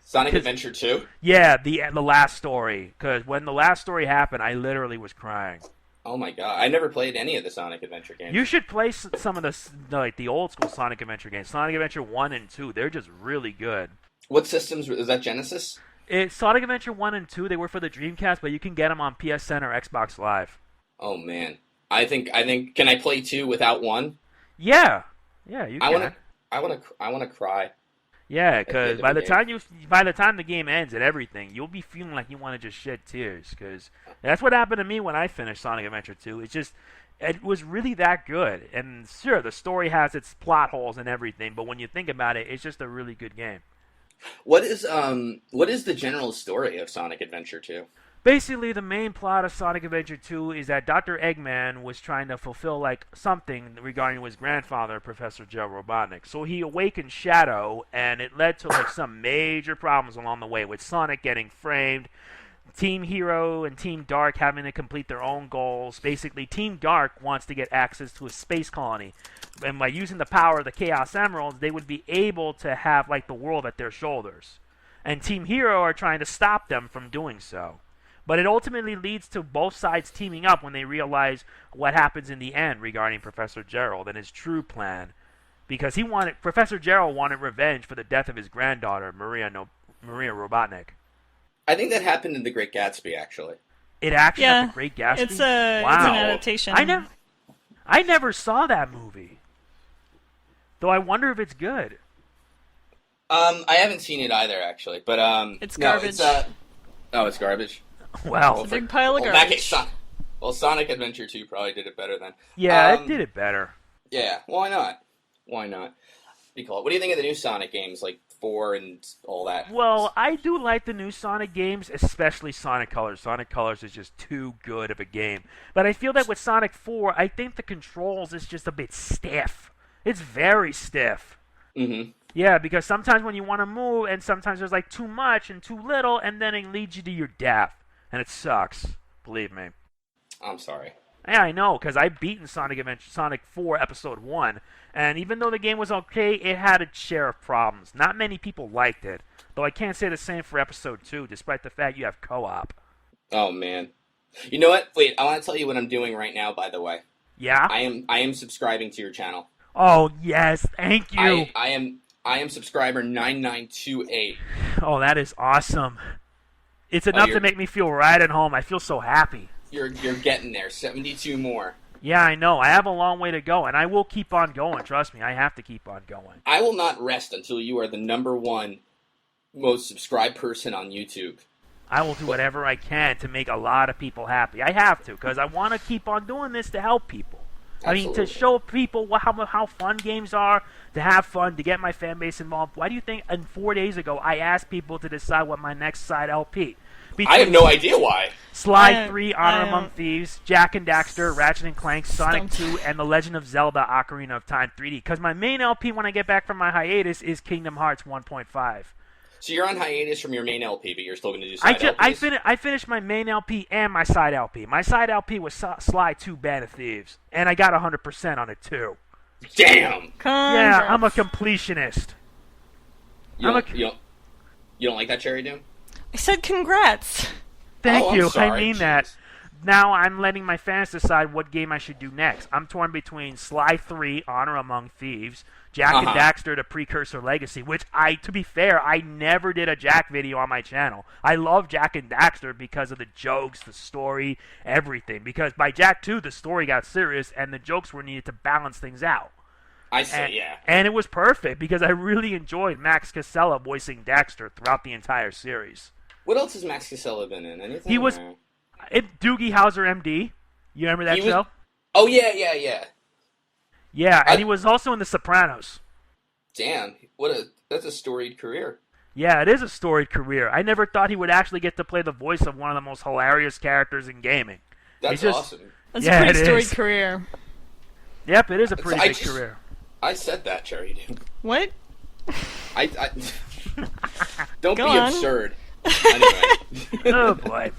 Sonic Adventure 2? Yeah, the last story. Because when the last story happened, I literally was crying. Oh my god, I never played any of the Sonic Adventure games. You should play some of the old school Sonic Adventure games. Sonic Adventure 1 and 2, they're just really good. What systems, is that Genesis? It's Sonic Adventure 1 and 2, they were for the Dreamcast, but you can get them on PSN or Xbox Live. Oh man. I think can I play 2 without 1? Yeah. Yeah, you can. I want to cry. Yeah, because by the time the game ends and everything, you'll be feeling like you want to just shed tears. Because that's what happened to me when I finished Sonic Adventure 2. It was really that good. And sure, the story has its plot holes and everything, but when you think about it, it's just a really good game. What is the general story of Sonic Adventure 2? Basically, the main plot of Sonic Adventure 2 is that Dr. Eggman was trying to fulfill something regarding his grandfather, Professor Gerald Robotnik. So he awakened Shadow, and it led to some major problems along the way, with Sonic getting framed, Team Hero and Team Dark having to complete their own goals. Basically, Team Dark wants to get access to a space colony, and by using the power of the Chaos Emeralds, they would be able to have the world at their shoulders. And Team Hero are trying to stop them from doing so. But it ultimately leads to both sides teaming up when they realize what happens in the end regarding Professor Gerald and his true plan. Because Professor Gerald wanted revenge for the death of his granddaughter, Maria Robotnik. I think that happened in The Great Gatsby, actually. It actually happened in The Great Gatsby? It's an adaptation. I never saw that movie. Though I wonder if it's good. I haven't seen it either, actually. But it's garbage. It's garbage. Well, it's a big pile of garbage. Sonic Adventure 2 probably did it better then. Yeah, it did it better. Yeah, why not? Why not? What do you think of the new Sonic games, like 4 and all that? Well, I do like the new Sonic games, especially Sonic Colors. Sonic Colors is just too good of a game. But I feel that with Sonic 4, I think the controls is just a bit stiff. It's very stiff. Mm-hmm. Yeah, because sometimes when you want to move, and sometimes there's too much and too little, and then it leads you to your death. And it sucks. Believe me. I'm sorry. Yeah, I know, because I've beaten Sonic 4 Episode 1, and even though the game was okay, it had its share of problems. Not many people liked it, though I can't say the same for Episode 2, despite the fact you have co-op. Oh, man. You know what? Wait, I want to tell you what I'm doing right now, by the way. Yeah? I am subscribing to your channel. Oh, yes, thank you. I am subscriber 9928. Oh, that is awesome. It's enough to make me feel right at home. I feel so happy. You're getting there. 72 more. Yeah, I know. I have a long way to go, and I will keep on going. Trust me, I have to keep on going. I will not rest until you are the #1 most subscribed person on YouTube. I will do whatever I can to make a lot of people happy. I have to, because I want to keep on doing this to help people. Absolutely. I mean, to show people how fun games are, to have fun, to get my fan base involved. Why do you think 4 days ago I asked people to decide what my next side LP? I have no idea why. Sly 3, Honor Among Thieves, Jak and Daxter, Ratchet and Clank, Sonic 2, and The Legend of Zelda Ocarina of Time 3D. Because my main LP when I get back from my hiatus is Kingdom Hearts 1.5. So you're on hiatus from your main LP, but you're still going to do side LPs? I finished my main LP and my side LP. My side LP was Sly 2, Band of Thieves. And I got 100% on it, too. Damn! Yeah, I'm a completionist. You don't like that, Cherry Doom? I said congrats. Thank you. Sorry. I mean that. Now I'm letting my fans decide what game I should do next. I'm torn between Sly 3, Honor Among Thieves, Jak and Daxter, The Precursor Legacy, which to be fair, I never did a Jak video on my channel. I love Jak and Daxter because of the jokes, the story, everything. Because by Jak 2, the story got serious and the jokes were needed to balance things out. I see, yeah. And it was perfect because I really enjoyed Max Casella voicing Daxter throughout the entire series. What else has Max Casella been in? Anything? He was Doogie Howser, MD. You remember that show? Oh, yeah. Yeah, and he was also in The Sopranos. Damn, that's a storied career. Yeah, it is a storied career. I never thought he would actually get to play the voice of one of the most hilarious characters in gaming. That's awesome. That's a pretty storied career. Yep, it is a pretty big career. I said that, Cherry Doom. What? I don't be absurd. Anyway. Oh, boy.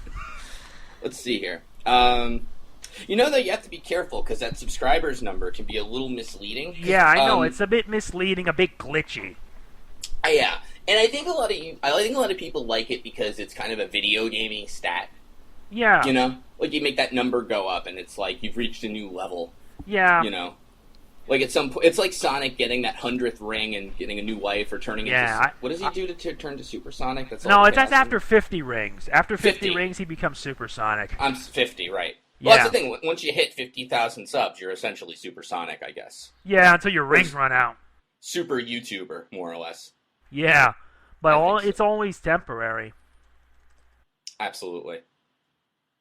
Let's see here. You know, though, you have to be careful because that subscribers number can be a little misleading. Yeah, I know. It's a bit misleading, a bit glitchy. Yeah, and I think a lot of people like it because it's kind of a video gaming stat. Yeah. You know, like you make that number go up, and it's like you've reached a new level. Yeah. You know, like at some point, it's like Sonic getting that 100th ring and getting a new life or turning into. What does he do to turn to Supersonic? That's that's after 50 rings. After 50 rings, he becomes Supersonic. I'm 50, right? Well, that's the thing. Once you hit 50,000 subs, you're essentially Supersonic, I guess. Yeah, until your rings run out. Super YouTuber, more or less. Yeah, but it's always temporary. Absolutely.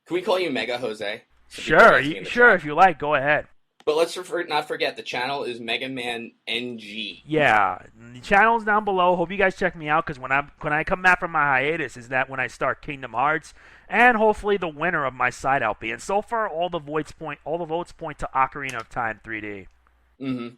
Can we call you Mega Jose? Sure, if you like, go ahead. But let's not forget, the channel is Mega Man NG. Yeah, the channel's down below. Hope you guys check me out, because when I come back from my hiatus is that when I start Kingdom Hearts, and hopefully the winner of my side LP. And so far, all the votes point to Ocarina of Time 3D. Mm-hmm.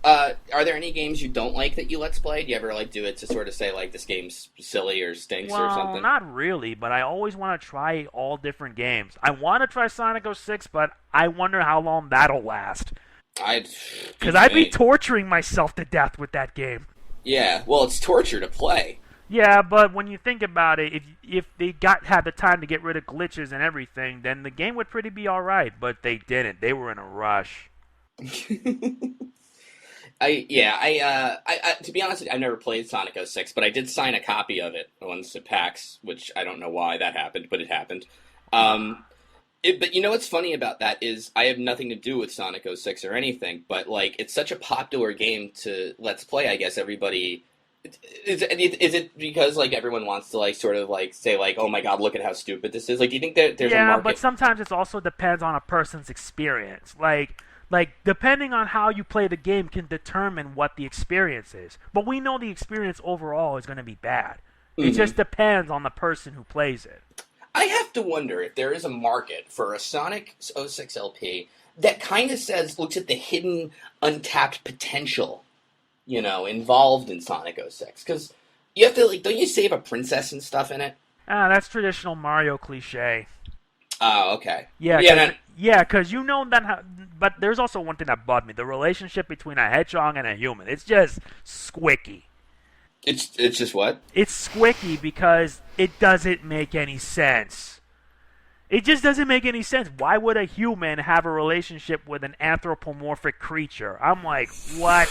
Are there any games you don't like that you Let's Play? Do you ever do it to sort of say this game's silly or stinks or something? Well, not really, but I always want to try all different games. I want to try Sonic 06, but I wonder how long that'll last. Because I'd be torturing myself to death with that game. Yeah, well, it's torture to play. Yeah, but when you think about it, if they had the time to get rid of glitches and everything, then the game would pretty be all right. But they didn't. They were in a rush. To be honest, I've never played Sonic 06, but I did sign a copy of it once at PAX, which I don't know why that happened, but it happened. But you know what's funny about that is I have nothing to do with Sonic 06 or anything, but it's such a popular game to Let's Play. I guess everybody is it because everyone wants to say oh my god, look at how stupid this is. Do you think that there's a market? Yeah, but sometimes it also depends on a person's experience. Depending on how you play the game can determine what the experience is. But we know the experience overall is going to be bad. Mm-hmm. It just depends on the person who plays it. I have to wonder if there is a market for a Sonic 06 LP that kind of looks at the hidden, untapped potential, involved in Sonic 06. Because you have to, don't you save a princess and stuff in it? That's traditional Mario cliche. Oh, okay. Yeah, because you know that. But there's also one thing that bugged me: the relationship between a hedgehog and a human. It's just squicky. It's just what? It's squicky because it doesn't make any sense. It just doesn't make any sense. Why would a human have a relationship with an anthropomorphic creature? I'm like, what?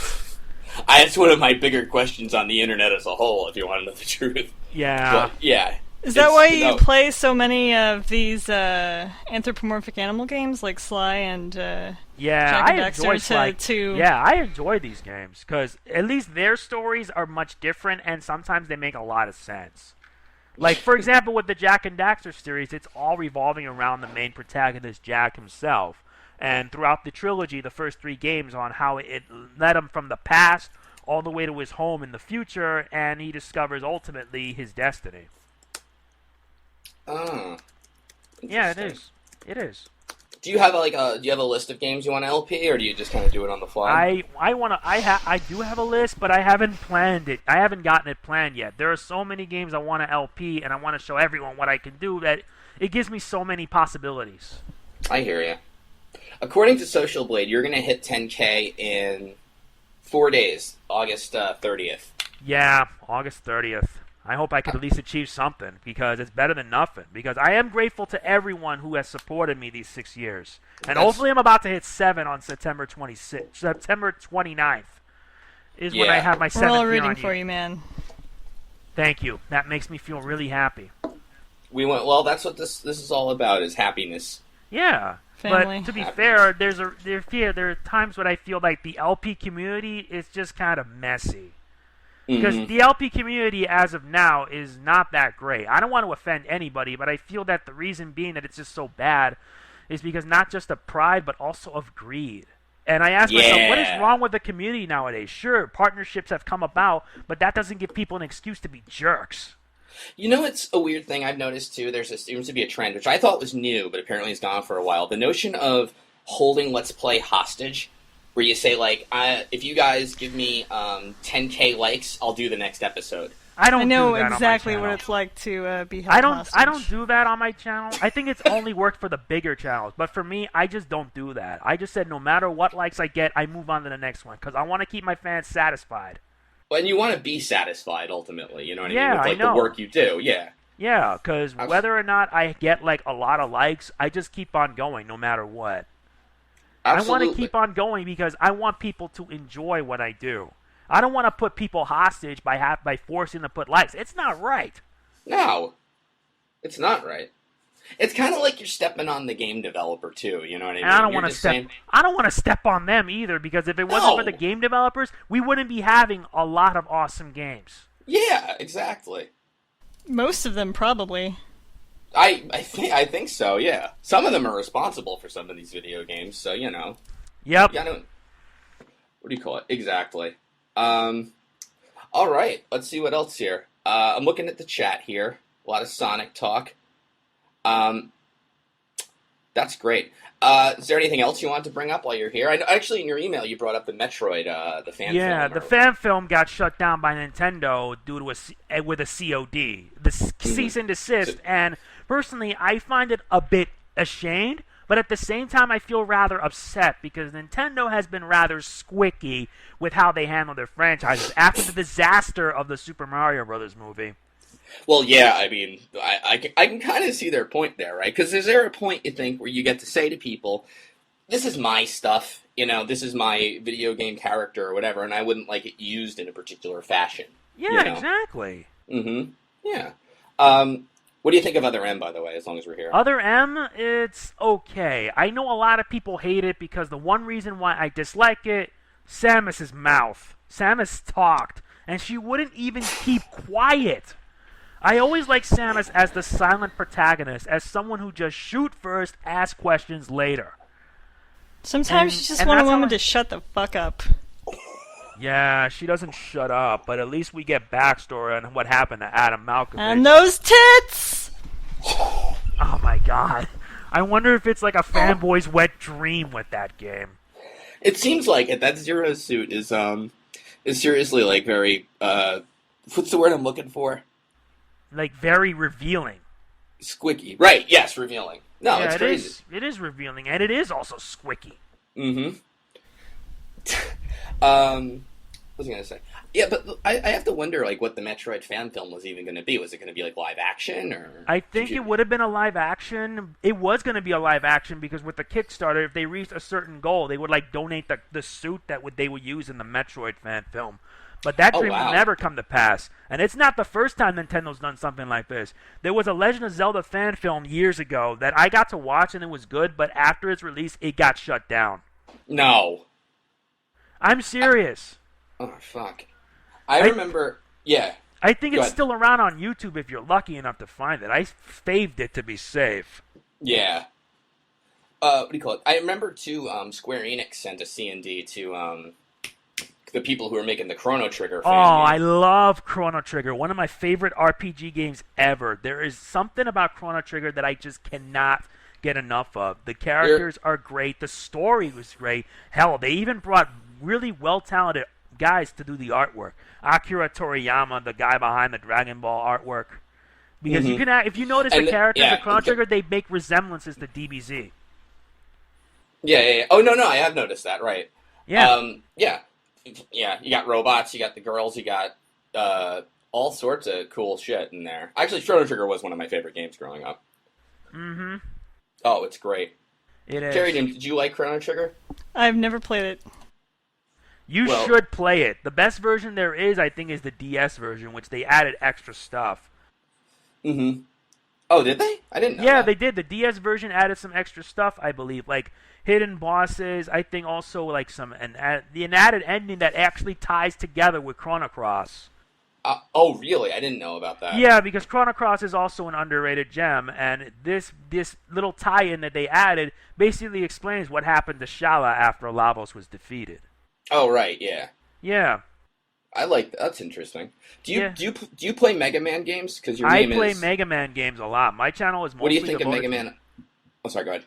It's one of my bigger questions on the internet as a whole, if you want to know the truth. Yeah. But, yeah. Is that why you play so many of these anthropomorphic animal games like Sly and Jack and Daxter? I enjoy these games because at least their stories are much different and sometimes they make a lot of sense. For example, with the Jack and Daxter series, it's all revolving around the main protagonist, Jack himself. And throughout the trilogy, the first 3 games on how it led him from the past all the way to his home in the future, and he discovers ultimately his destiny. Oh. Yeah, it is. It is. Do you have a list of games you want to LP, or do you just kind of do it on the fly? I do have a list, but I haven't planned it. I haven't gotten it planned yet. There are so many games I want to LP, and I want to show everyone what I can do that it gives me so many possibilities. I hear you. According to Social Blade, you're going to hit 10K in 4 days, August 30th. Yeah, August 30th. I hope I could at least achieve something, because it's better than nothing. Because I am grateful to everyone who has supported me these 6 years. And hopefully I'm about to hit 7 on September 29th is when I have my 7th year on you. We're all rooting for you, man. Thank you. That makes me feel really happy. That's what this is all about, is happiness. Yeah. Family. But to be fair, there are times when I feel like the LP community is just kind of messy. Because the LP community, as of now, is not that great. I don't want to offend anybody, but I feel that the reason being that it's just so bad is because not just of pride, but also of greed. And I ask myself, what is wrong with the community nowadays? Sure, partnerships have come about, but that doesn't give people an excuse to be jerks. You know, it's a weird thing I've noticed, too. There seems to be a trend, which I thought was new, but apparently it's gone for a while. The notion of holding Let's Play hostage, where you say, if you guys give me 10K likes, I'll do the next episode. I know exactly what it's like to be held hostage. I don't do that on my channel. I think it's only worked for the bigger channels. But for me, I just don't do that. I just said no matter what likes I get, I move on to the next one. Because I want to keep my fans satisfied. Well, and you want to be satisfied, ultimately. You know what I mean? With I know. the work you do, yeah. Yeah, because whether or not I get like a lot of likes, I just keep on going no matter what. Absolutely. I want to keep on going because I want people to enjoy what I do. I don't want to put people hostage by forcing them to put likes. It's not right. No, it's not right. It's kind of like you're stepping on the game developer too. You know what I mean? And I don't want to step. I don't want to step on them either because if it wasn't for the game developers, we wouldn't be having a lot of awesome games. Yeah, exactly. Most of them probably. I think so. Yeah, some of them are responsible for some of these video games. So you know. Yep. What do you call it? Exactly. All right. Let's see what else here. I'm looking at the chat here. A lot of Sonic talk. That's great. Is there anything else you want to bring up while you're here? Actually, in your email, you brought up the Metroid, the fan film. Yeah, the fan film got shut down by Nintendo due to with a COD, the cease and desist. And personally, I find it a bit ashamed, but at the same time, I feel rather upset because Nintendo has been rather squicky with how they handle their franchises after the disaster of the Super Mario Brothers movie. Well, yeah, I mean, I can kind of see their point there, right? Because is there a point, you think, where you get to say to people, this is my stuff, you know, this is my video game character or whatever, and I wouldn't like it used in a particular fashion. Yeah, you know? Exactly. Mm-hmm. Yeah. What do you think of Other M, by the way, as long as we're here? Other M, it's okay. I know a lot of people hate it because the one reason why I dislike it, Samus's mouth. Samus talked, and she wouldn't even keep quiet. I always like Samus as the silent protagonist, as someone who just shoot first, ask questions later. Sometimes you just want a woman to shut the fuck up. Yeah, she doesn't shut up, but at least we get backstory on what happened to Adam Malkovich. And those tits! Oh my god. I wonder if it's like a fanboy's wet dream with that game. It seems like it. That Zero suit is seriously like very, what's the word I'm looking for? Like, very revealing. Squicky. Right, yes, revealing. No, yeah, it's crazy. It is revealing, and it is also squicky. Mm-hmm. What was I going to say? Yeah, but I have to wonder, like, what the Metroid fan film was even going to be. Was it going to be, like, live action, or...? I think it would have been a live action. It was going to be a live action, because with the Kickstarter, if they reached a certain goal, they would, like, donate the suit that they would use in the Metroid fan film. But that dream will never come to pass. And it's not the first time Nintendo's done something like this. There was a Legend of Zelda fan film years ago that I got to watch and it was good, but after its release, it got shut down. No. I'm serious. Oh, fuck. I remember... Yeah. I think it's still around on YouTube if you're lucky enough to find it. I faved it to be safe. Yeah. What do you call it? I remember, too, Square Enix sent a C&D to... the people who are making the Chrono Trigger fan game. I love Chrono Trigger. One of my favorite RPG games ever. There is something about Chrono Trigger that I just cannot get enough of. The characters are great. The story was great. Hell, they even brought really well-talented guys to do the artwork. Akira Toriyama, the guy behind the Dragon Ball artwork. Because you can, if you notice the characters of Chrono Trigger, they make resemblances to DBZ. Yeah. Oh, no, I have noticed that, right. Yeah. Yeah, you got robots, you got the girls, you got all sorts of cool shit in there. Actually, Chrono Trigger was one of my favorite games growing up. Mm-hmm. Oh, it's great. It is. Carrie, did you like Chrono Trigger? I've never played it. You should play it. The best version there is, I think, is the DS version, which they added extra stuff. Mm-hmm. Oh, did they? I didn't know Yeah, that. they did. The DS version added some extra stuff, I believe, like hidden bosses. I think also like an added ending that actually ties together with Chrono Cross. Oh, really? I didn't know about that. Yeah, because Chrono Cross is also an underrated gem, and this little tie-in that they added basically explains what happened to Shala after Lavos was defeated. Oh, right, yeah. Yeah. I like that. That's interesting. Do you play Mega Man games? Because your name I play Mega Man games a lot. My channel is mostly. What do you think of Mega Man? Oh, sorry. Go ahead.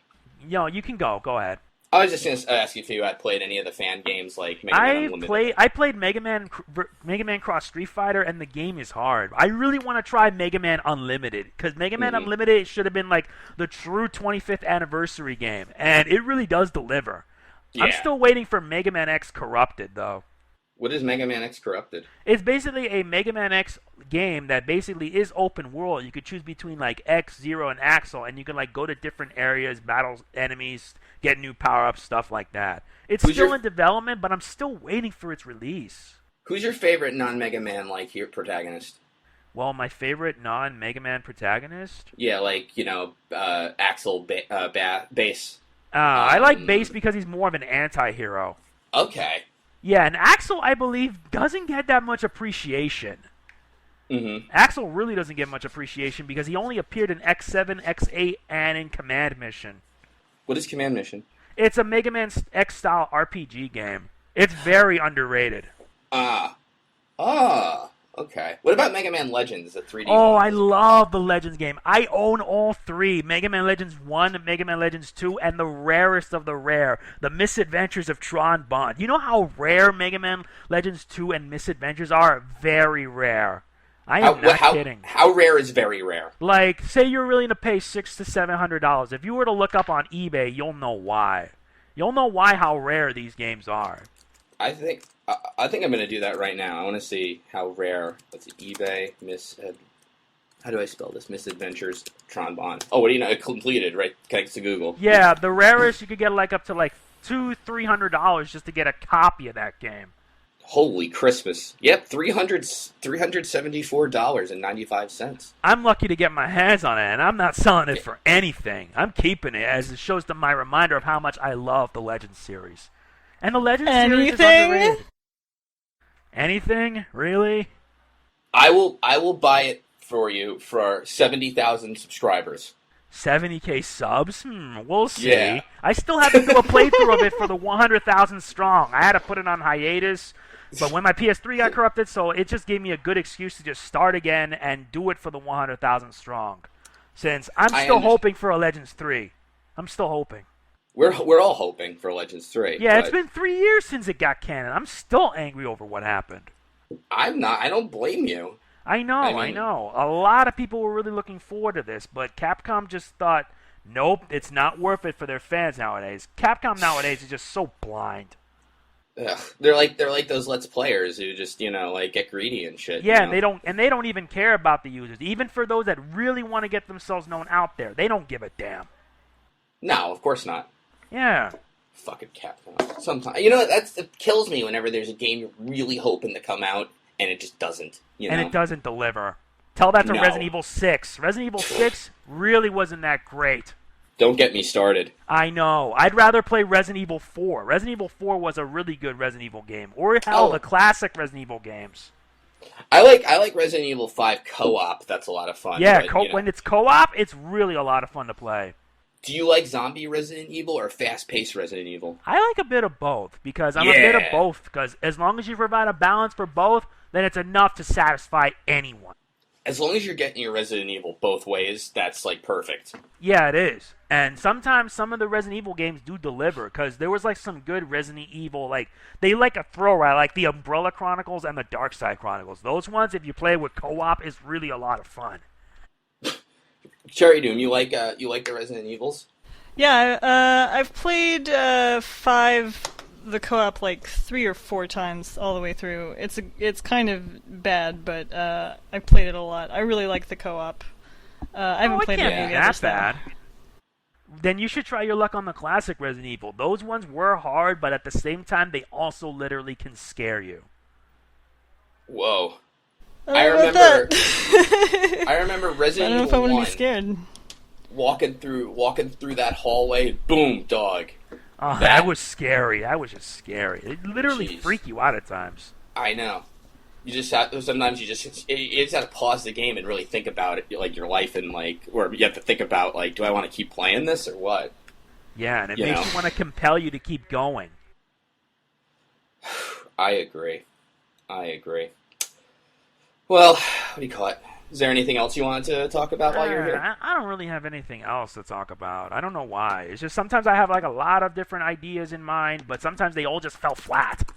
No, you can go. Go ahead. I was just going to ask you if you had played any of the fan games like Mega Man Unlimited. I played Mega Man Cross Street Fighter, and the game is hard. I really want to try Mega Man Unlimited, because Mega Man Unlimited should have been like the true 25th anniversary game, and it really does deliver. Yeah. I'm still waiting for Mega Man X Corrupted, though. What is Mega Man X Corrupted? It's basically a Mega Man X game that basically is open world. You could choose between like X, Zero, and Axel, and you can like go to different areas, battle enemies, get new power-ups, stuff like that. It's still in development, but I'm still waiting for its release. Who's your favorite non-Mega Man here protagonist? Well, my favorite non-Mega Man protagonist? Yeah, like, Axel Base. I like Base because he's more of an anti-hero. Okay. Yeah, and Axel, I believe, doesn't get that much appreciation. Mm-hmm. Axel really doesn't get much appreciation because he only appeared in X7, X8, and in Command Mission. What is Command Mission? It's a Mega Man X-style RPG game. It's very underrated. Okay. What about Mega Man Legends, the 3D Oh, one? I love the Legends game. I own all three. Mega Man Legends 1, Mega Man Legends 2, and the rarest of the rare, The Misadventures of Tron Bond. You know how rare Mega Man Legends 2 and Misadventures are? Very rare. I am not kidding. How rare is very rare? Like, say you're willing to pay $600 to $700. If you were to look up on eBay, you'll know why. You'll know why how rare these games are. I think I'm going to do that right now. I want to see how rare. Let's see, eBay, how do I spell this? Misadventures, Tron Bond. Oh, what do you know? Completed, right? Thanks to Google. Yeah, the rarest you could get like up to like $200-300 just to get a copy of that game. Holy Christmas. Yep, $374.95. I'm lucky to get my hands on it, and I'm not selling it for anything. I'm keeping it as it shows my reminder of how much I love the Legends series. And the Legends series is underrated. Anything? Really? I will buy it for you for 70,000 subscribers. 70K subs? We'll see. Yeah. I still have to do a playthrough of it for the 100,000 strong. I had to put it on hiatus, but when my PS3 got corrupted, so it just gave me a good excuse to just start again and do it for the 100,000 strong. Since I'm still hoping for a Legends 3. I'm still hoping. We're all hoping for Legends 3. Yeah, it's been 3 years since it got canon. I'm still angry over what happened. I'm not. I don't blame you. I know. A lot of people were really looking forward to this, but Capcom just thought, nope, it's not worth it for their fans nowadays. Capcom nowadays is just so blind. Ugh. They're like those Let's Players who just get greedy and shit. Yeah, they don't even care about the users. Even for those that really want to get themselves known out there, they don't give a damn. No, of course not. Yeah. Fucking Capcom. Sometimes it kills me whenever there's a game you're really hoping to come out and it just doesn't. And it doesn't deliver. Tell that to Resident Evil 6. Resident Evil 6 really wasn't that great. Don't get me started. I know. I'd rather play Resident Evil 4. Resident Evil 4 was a really good Resident Evil game. Or hell, the classic Resident Evil games. I like Resident Evil 5 co-op. That's a lot of fun. Yeah, when it's co-op, it's really a lot of fun to play. Do you like zombie Resident Evil or fast-paced Resident Evil? I like a bit of both, because I'm a bit of both, because as long as you provide a balance for both, then it's enough to satisfy anyone. As long as you're getting your Resident Evil both ways, that's, perfect. Yeah, it is. And sometimes some of the Resident Evil games do deliver, because there was, some good Resident Evil, they like a throw ride, like the Umbrella Chronicles and the Dark Side Chronicles. Those ones, if you play with co-op, is really a lot of fun. Cherry Doom, you like the Resident Evils? Yeah, I've played 5, the co-op 3 or 4 times all the way through. It's kind of bad, but I played it a lot. I really like the co-op. I haven't played any of the others bad. Then you should try your luck on the classic Resident Evil. Those ones were hard, but at the same time, they also literally can scare you. Whoa. I remember Resident Evil 1. I don't know if I want to be scared. Walking through that hallway, boom, dog. Oh, that was scary. That was just scary. It literally freak you out at times. I know. You just sometimes you just have to pause the game and really think about it, your life and or you have to think about do I want to keep playing this or what? Yeah, and it makes you want to compel you to keep going. I agree. Well, what do you call it? Is there anything else you wanted to talk about while you're here? I don't really have anything else to talk about. I don't know why. It's just sometimes I have a lot of different ideas in mind, but sometimes they all just fell flat.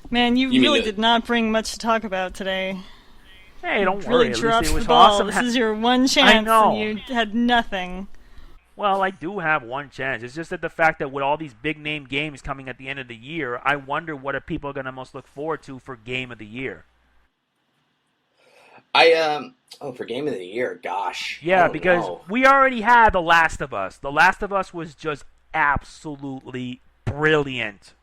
Man, you really did not bring much to talk about today. Hey, don't worry. Really dropped the ball. Awesome. This is your one chance, and you had nothing. Well, I do have one chance. It's just that the fact that with all these big name games coming at the end of the year, I wonder what are people going to most look forward to for Game of the Year. For Game of the Year, gosh. Yeah, because we already had The Last of Us. The Last of Us was just absolutely brilliant.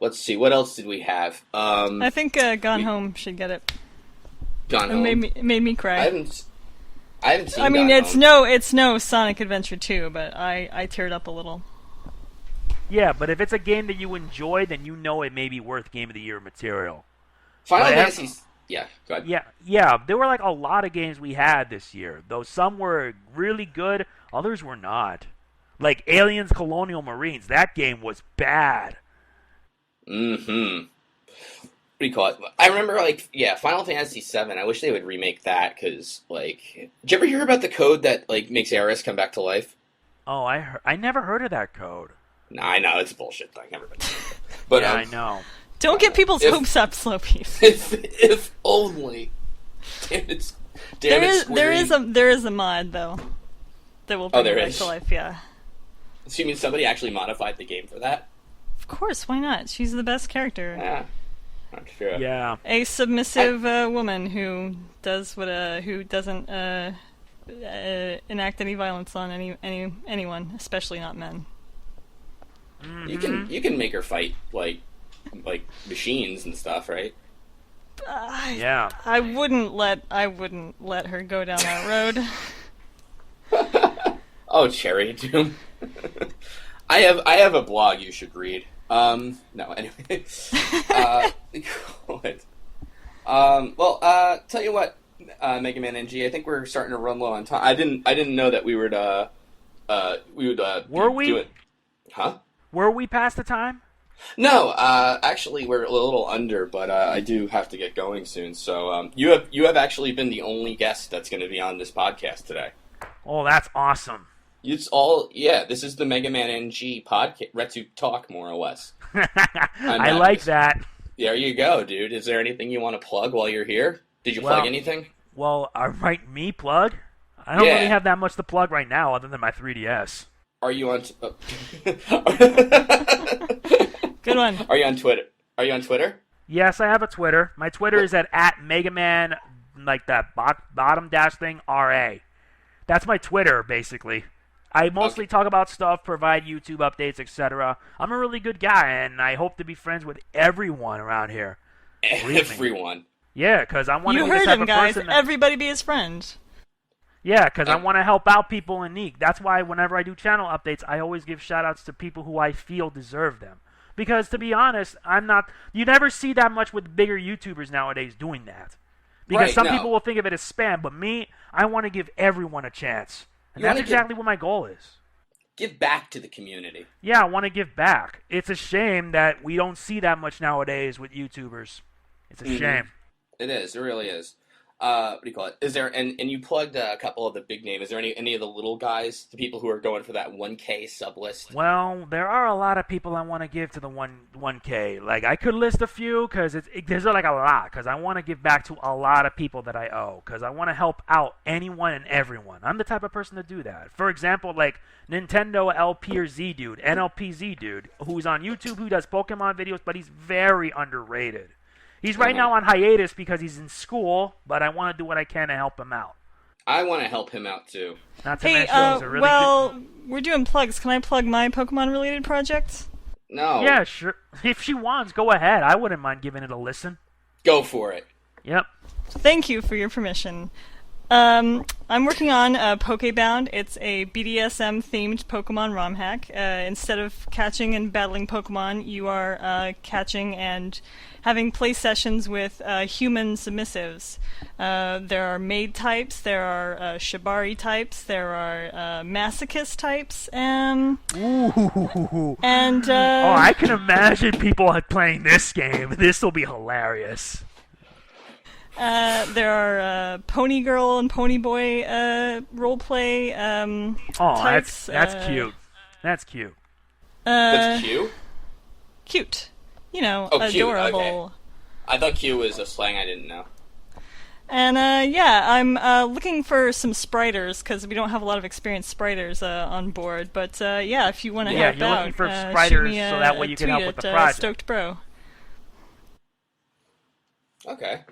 Let's see, what else did we have? I think Gone Home should get it. Gone Home? It made me cry. I haven't seen I mean, Gone Home. it's no Sonic Adventure 2, but I teared up a little. Yeah, but if it's a game that you enjoy, then you know it may be worth Game of the Year material. Final Fantasy... Yeah, go ahead. Yeah, there were like a lot of games we had this year, though some were really good, others were not. Like Aliens Colonial Marines, that game was bad. Mm-hmm. What do you call it? I remember, Final Fantasy VII. I wish they would remake that, because, did you ever hear about the code that, makes Aeris come back to life? Oh, I never heard of that code. Nah, I know, it's a bullshit thing. Everybody. But, yeah, I know. Don't get people's hopes up, Slowbeef. If only. Damn it, there is a mod, though, that will bring it back to life, yeah. So you mean somebody actually modified the game for that? Of course, why not? She's the best character. Yeah. Not sure. Yeah. A submissive woman who doesn't enact any violence on anyone, especially not men. Mm-hmm. You can make her fight like machines and stuff, right? Yeah. I wouldn't let her go down that road. Oh, Cherry Doom. I have a blog you should read. No, anyway. Tell you what, Mega Man NG, I think we're starting to run low on time. I didn't know that we would Were we? do it. Huh? Were we past the time? No, actually we're a little under, but I do have to get going soon. So you have actually been the only guest that's going to be on this podcast today. Oh, that's awesome. This is the Mega Man NG podcast, Retsutalk, more or less. I like that. There you go, dude. Is there anything you want to plug while you're here? Did you plug anything? Well, me plug? I don't really have that much to plug right now other than my 3DS. Are you on... Good one. Are you on Twitter? Are you on Twitter? Yes, I have a Twitter. My Twitter is at Megaman, like that bottom dash thing, RA. That's my Twitter, basically. I mostly talk about stuff, provide YouTube updates, etc. I'm a really good guy, and I hope to be friends with everyone around here. Everyone? Yeah, because I want to be the the type type of of guys. person Everybody be his friend. Yeah, because I want to help out people in need. That's why whenever I do channel updates, I always give shout-outs to people who I feel deserve them. Because, to be honest, you never see that much with bigger YouTubers nowadays doing that. Because some people will think of it as spam, but me, I want to give everyone a chance. And that's exactly what my goal is. Give back to the community. Yeah, I want to give back. It's a shame that we don't see that much nowadays with YouTubers. It's a shame. It is. It really is. What do you call it? Is there and you plugged a couple of the big names. Is there any of the little guys, the people who are going for that 1K sub list? Well, there are a lot of people I want to give to the 1K. Like I could list a few because there's like a lot because I want to give back to a lot of people that I owe because I want to help out anyone and everyone. I'm the type of person to do that. For example, like Nintendo LP or Z dude, NLPZ dude, who's on YouTube, who does Pokemon videos, but he's very underrated. He's right now on hiatus because he's in school, but I want to do what I can to help him out. I want to help him out, too. Not to mention he's a really good... we're doing plugs. Can I plug my Pokemon-related projects? No. Yeah, sure. If she wants, go ahead. I wouldn't mind giving it a listen. Go for it. Yep. Thank you for your permission. I'm working on Pokebound. It's a BDSM-themed Pokemon ROM hack. Instead of catching and battling Pokemon, you are catching and having play sessions with human submissives. There are maid types, there are shibari types, there are masochist types, and I can imagine people playing this game. This will be hilarious. There are Pony Girl and Pony Boy roleplay types. That's cute. That's cute. That's cute? Cute. You know, oh, adorable. Cute. Okay. I thought cute was a slang I didn't know. And I'm looking for some spriters because we don't have a lot of experienced spriters on board. But if you want to help you're out, looking for shoot spriters me so that way you can help with the project. Stoked Bro. Okay.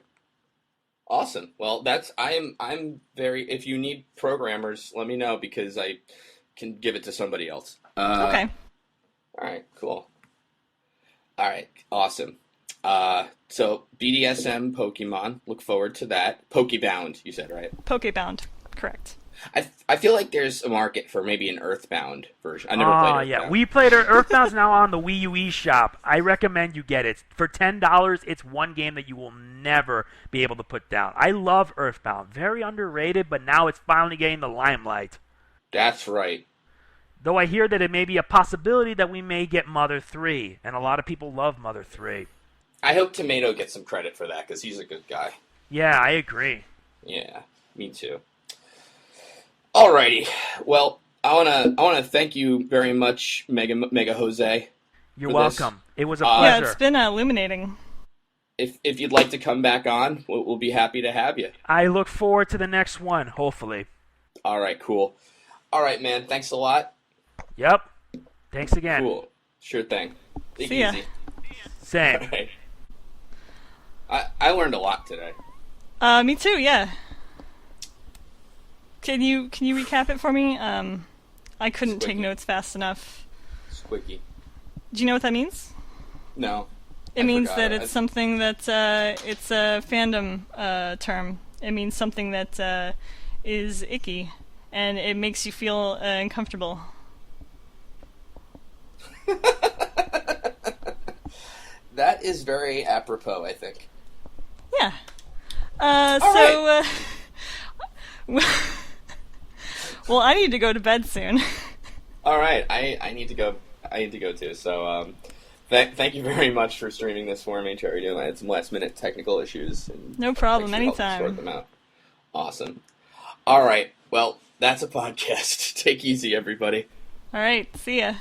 Awesome. Well, I'm very. If you need programmers, let me know because I can give it to somebody else. Okay. All right. Cool. All right. Awesome. So BDSM Pokemon. Look forward to that. Pokebound, you said, right? Pokebound. Correct. I feel like there's a market for maybe an Earthbound version. I never played Earthbound. Yeah. We played Earthbound's now on the Wii U eShop. I recommend you get it. For $10, it's one game that you will never be able to put down. I love Earthbound. Very underrated, but now it's finally getting the limelight. That's right. Though I hear that it may be a possibility that we may get Mother 3, and a lot of people love Mother 3. I hope Tomato gets some credit for that because he's a good guy. Yeah, I agree. Yeah, me too. Alrighty, well, I wanna thank you very much, Mega Jose. You're welcome. It was a pleasure. Yeah, it's been illuminating. If you'd like to come back on, we'll be happy to have you. I look forward to the next one, hopefully. All right, cool. All right, man. Thanks a lot. Yep. Thanks again. Cool. Sure thing. Take See ya. Easy. Same. All right. I learned a lot today. Me too. Yeah. Can you recap it for me? I couldn't take notes fast enough. Squicky. Do you know what that means? No. It means that it's something that it's a fandom term. It means something that is icky, and it makes you feel uncomfortable. That is very apropos, I think. Yeah. Well, I need to go to bed soon. All right, I need to go. I need to go too. So, thank you very much for streaming this for me, Cherry Doom. I had some last-minute technical issues. And no problem. Anytime. Sort them out. Awesome. All right. Well, that's a podcast. Take easy, everybody. All right. See ya.